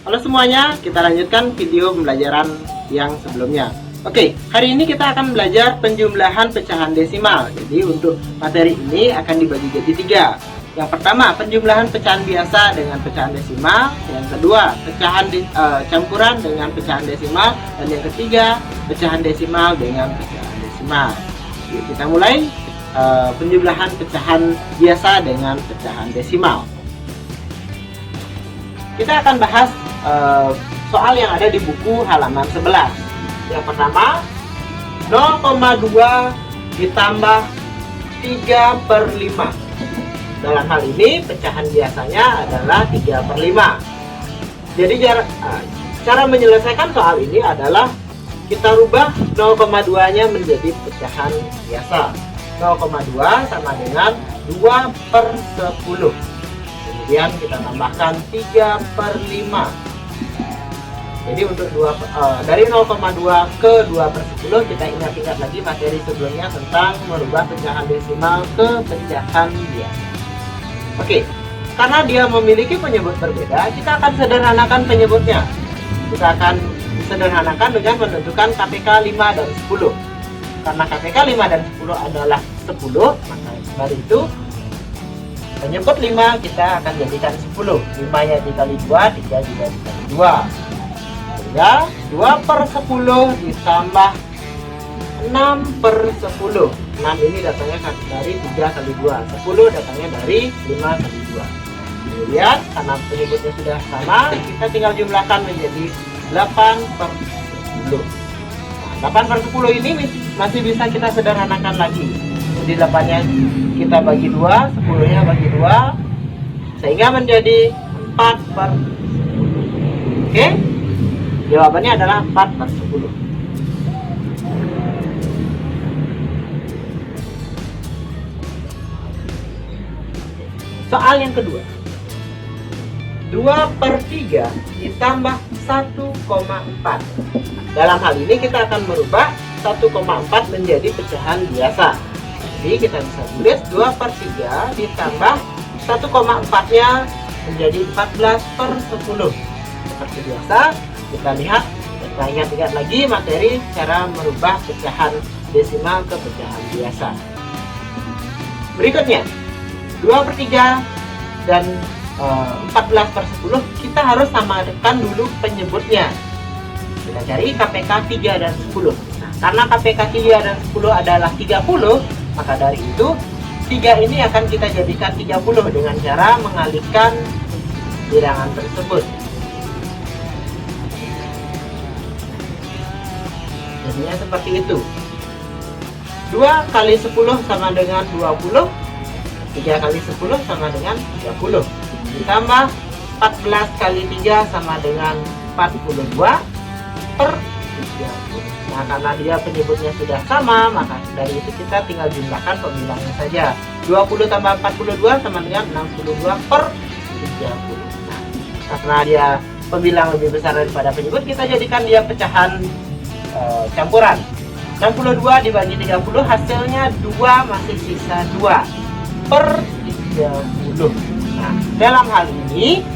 Halo semuanya, kita lanjutkan video pembelajaran yang sebelumnya. Oke, hari ini kita akan belajar penjumlahan pecahan desimal. Jadi untuk materi ini akan dibagi jadi 3. Yang pertama, penjumlahan pecahan biasa dengan pecahan desimal. Yang kedua, pecahan campuran dengan pecahan desimal. Dan yang ketiga, pecahan desimal dengan pecahan desimal. Yuk, kita mulai penjumlahan pecahan biasa dengan pecahan desimal. Kita akan bahas soal yang ada di buku halaman 11. Yang pertama, 0,2 ditambah 3/5. Dalam hal ini pecahan biasanya adalah 3/5. Jadi cara menyelesaikan soal ini adalah kita rubah 0,2 nya menjadi pecahan biasa. 0,2 sama dengan 2/10. Kemudian kita tambahkan 3/5. Jadi untuk dari 0,2 ke 2/10 kita ingat-ingat lagi materi sebelumnya tentang merubah pecahan desimal ke pecahan biasa. Oke, karena dia memiliki penyebut berbeda, kita akan sederhanakan penyebutnya. Kita akan sederhanakan dengan menentukan KPK 5 dan 10. Karena KPK 5 dan 10 adalah 10, maka dari itu penyebut 5 kita akan jadikan 10. 5-nya dikali 2, 3 juga dikali 2. Ya, 2/10 ditambah 6/10. 6 ini datangnya dari 3 kali 2. 10 datangnya dari 5 kali 2. Kemudian karena penyebutnya sudah sama, kita tinggal jumlahkan menjadi 8/10. Nah, 8/10 ini masih bisa kita sederhanakan lagi. Jadi 8-nya kita bagi 2, 10-nya bagi 2, sehingga menjadi 4/10. Oke? Jawabannya adalah 4/10. Soal yang kedua, 2/3 ditambah 1,4. Dalam hal ini kita akan merubah 1,4 menjadi pecahan biasa. Jadi kita bisa tulis 2/3 ditambah 1,4-nya menjadi 14/10. Seperti biasa, kita ingat lagi materi cara merubah pecahan desimal ke pecahan biasa. Berikutnya, 2/3 dan 14/10 kita harus samakan dulu penyebutnya. Kita cari KPK 3 dan 10. Nah, karena KPK 3 dan 10 adalah 30, maka dari itu 3 ini akan kita jadikan 30 dengan cara mengalihkan bilangan tersebut. Jadinya seperti itu. 2 kali 10 sama dengan 20. 3 kali 10 sama dengan 30. Ditambah 14 kali 3 sama dengan 42/30. Nah, karena dia penyebutnya sudah sama, maka dari itu kita tinggal jumlahkan pembilangnya saja. 20 tambah 42 sama dengan 62/30. Nah, karena dia pembilang lebih besar daripada penyebut, kita jadikan dia pecahan campuran. 62 dibagi 30 hasilnya 2, masih sisa 2/30. Nah, dalam hal ini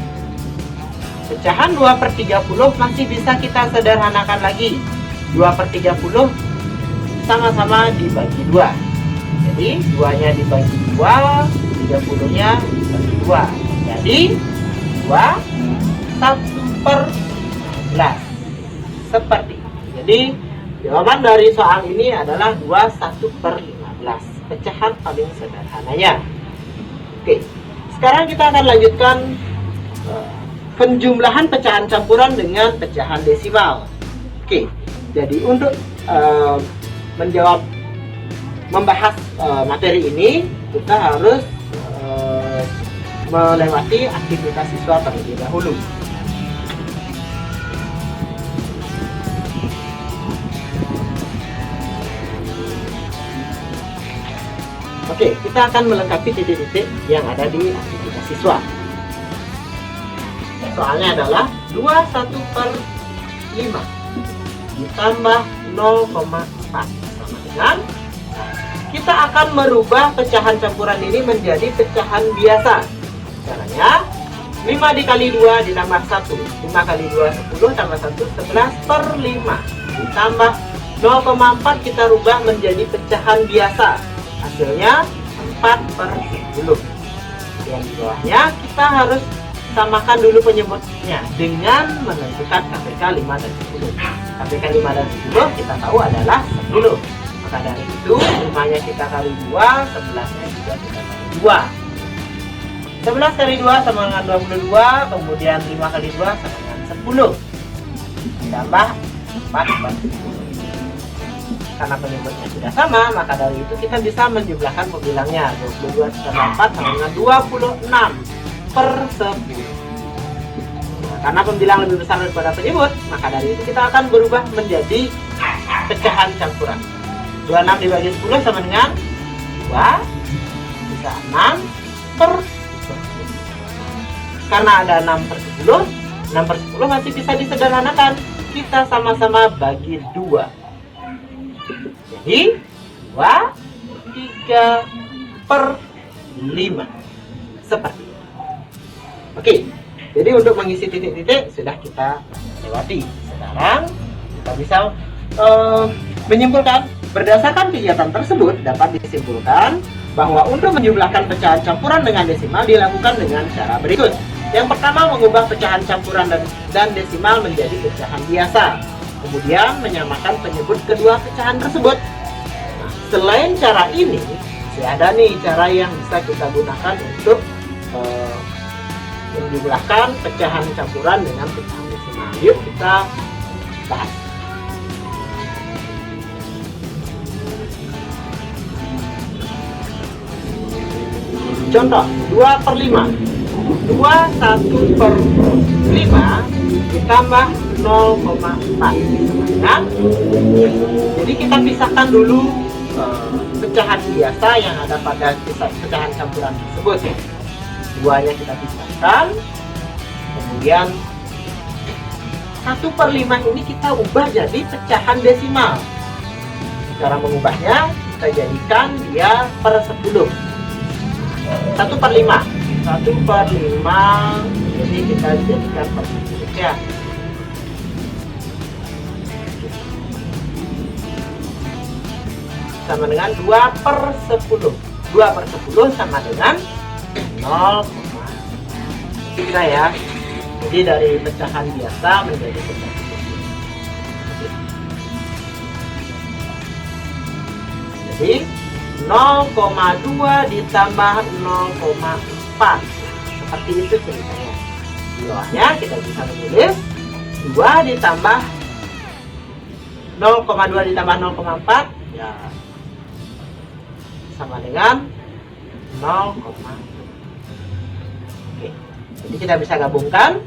pecahan 2/30 masih bisa kita sederhanakan lagi. 2/30 sama-sama dibagi 2. Jadi 2-nya dibagi 2, 30-nya dibagi 2. Jadi 2 1/11. Seperti itu. Jadi jawaban dari soal ini adalah 2 1/15. Pecahan paling sederhananya. Oke, sekarang kita akan lanjutkan penjumlahan pecahan campuran dengan pecahan desimal. Oke, jadi untuk membahas materi ini, kita harus melewati aktivitas siswa terlebih dahulu. Oke, kita akan melengkapi titik-titik yang ada di aktivitas siswa. Soalnya adalah 21/5 ditambah 0,4 sama dengan, kita akan merubah pecahan campuran ini menjadi pecahan biasa. Caranya, 5 dikali 2 ditambah 1. 5 kali 2 10 tambah 1 11/5. Ditambah 0,4 kita rubah menjadi pecahan biasa. Hasilnya 4/10. Dan di bawahnya kita harus samakan dulu penyebutnya dengan menentukan KPK 5 dan 10. KPK 5 dan 10 kita tahu adalah 10. Maka dari itu 5-nya kita kali 2, 11-nya juga kita kali 2. 11 kali 2 sama dengan 22, kemudian 5 kali 2 sama dengan 10. Ditambah 4/10. Karena penyebutnya sudah sama, maka dari itu kita bisa menjumlahkan pembilangnya. 22 ditambah 4 sama dengan 26/10. Karena pembilang lebih besar daripada penyebut, maka dari itu kita akan berubah menjadi pecahan campuran. 26 dibagi 10 sama dengan 2, bisa 6/10. Karena ada 6/10, 6/10 masih bisa disederhanakan. Kita sama-sama bagi 2. Jadi 2, 3/5. Seperti itu. Oke. Jadi untuk mengisi titik-titik sudah kita lewati. Sekarang kita bisa menyimpulkan. Berdasarkan kegiatan tersebut dapat disimpulkan bahwa untuk menjumlahkan pecahan campuran dengan desimal dilakukan dengan cara berikut. Yang pertama, mengubah pecahan campuran dan desimal menjadi pecahan biasa. Kemudian menyamakan penyebut kedua pecahan tersebut. Nah, selain cara ini, masih ada nih cara yang bisa kita gunakan untuk menjumlahkan pecahan campuran dengan pecahan desimal. Yuk kita bahas. Contoh 2/5. 2 1/5 ditambah 0,4 dengan, jadi kita pisahkan dulu pecahan biasa yang ada pada pecahan campuran tersebut. 2-nya kita pisahkan, kemudian 1/5 ini kita ubah jadi pecahan desimal. Cara mengubahnya kita jadikan dia per 10. 1/5 jadi kita jadikan per 10 ya. Sama dengan 2/10. 2/10 sama dengan 0,3 ya. Jadi dari pecahan biasa menjadi pecahan 10. Jadi 0,2 ditambah 0,4. Seperti itu ceritanya. Di bawahnya kita bisa menulis 2 ditambah 0,2 ditambah 0,4 ya sama dengan 0,2. Oke. Jadi kita bisa gabungkan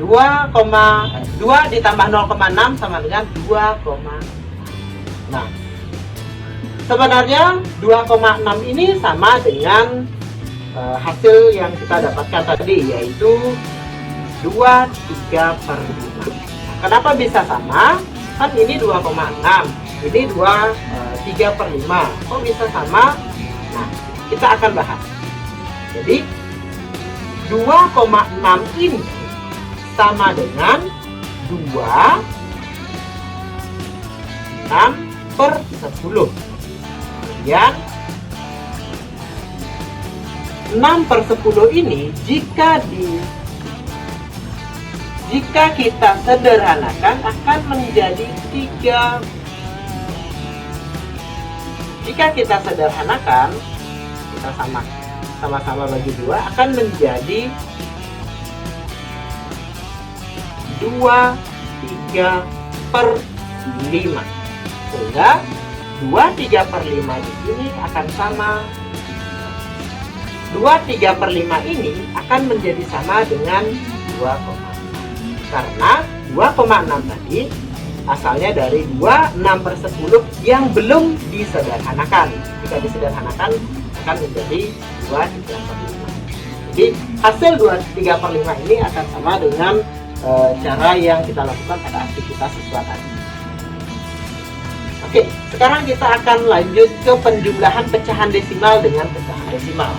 2 ditambah 0,6 sama dengan 2,6. Sebenarnya 2,6 ini sama dengan hasil yang kita dapatkan tadi, yaitu 2/3/5. Kenapa bisa sama? Kan ini 2,6, ini 3/5. Kok bisa sama? Nah, kita akan bahas. Jadi 2,6 ini sama dengan 6/10. Kemudian 6/10 ini jika kita sederhanakan akan menjadi 3. Jika kita sederhanakan, kita sama-sama bagi 2 akan menjadi 2/3/5. Sehingga 2/3/5 di sini akan sama. 2/3/5 ini akan menjadi sama dengan 2,6. Karena 2,6 tadi asalnya dari 6/10 yang belum disederhanakan. Jika disederhanakan akan menjadi 2/3/5. Jadi hasil 2/3/5 ini akan sama dengan cara yang kita lakukan pada aktivitas siswa tadi. Oke, sekarang kita akan lanjut ke penjumlahan pecahan desimal dengan pecahan desimal.